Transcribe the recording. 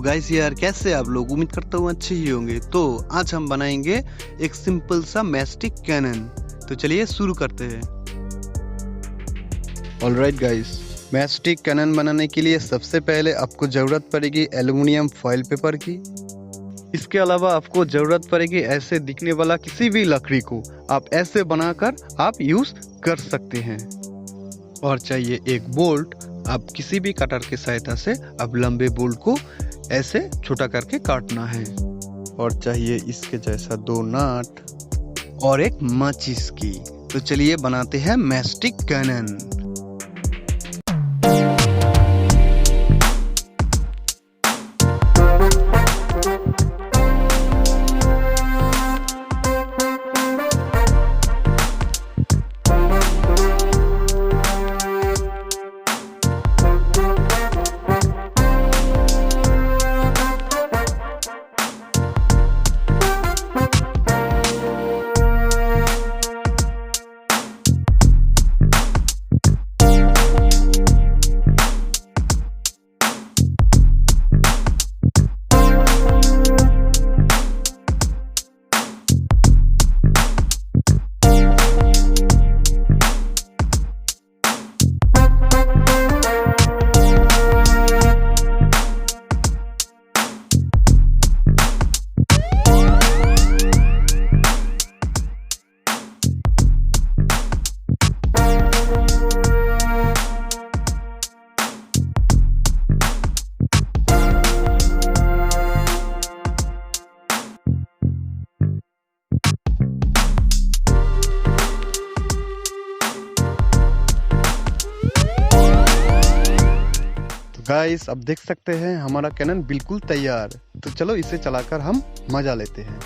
Guys यार, कैसे आप लोग? उम्मीद करता हूँ अच्छे ही होंगे। तो आज हम बनाएंगे एक सिंपल सा मैचस्टिक कैनन। तो चलिए शुरू करते हैं। ऑलराइट गाइस, मैचस्टिक कैनन बनाने के लिए सबसे पहले आपको ज़रूरत पड़ेगी एल्युमिनियम फॉयल पेपर की। इसके अलावा आपको ज़रूरत पड़ेगी ऐसे दिखने वाला किसी भी लकड़ी को। आप ऐसे बनाकर आप यूज़ कर सकते हैं। और चाहिए एक बोल्ट। आप किसी भी कटर की सहायता से अब लंबे बोल्ट को ऐसे छोटा करके काटना है। और चाहिए इसके जैसा 2 नट और एक माचिस की। तो चलिए बनाते हैं मैचस्टिक कैनन। गाइस, अब देख सकते हैं हमारा कैनन बिल्कुल तैयार। तो चलो इसे चलाकर हम मजा लेते हैं।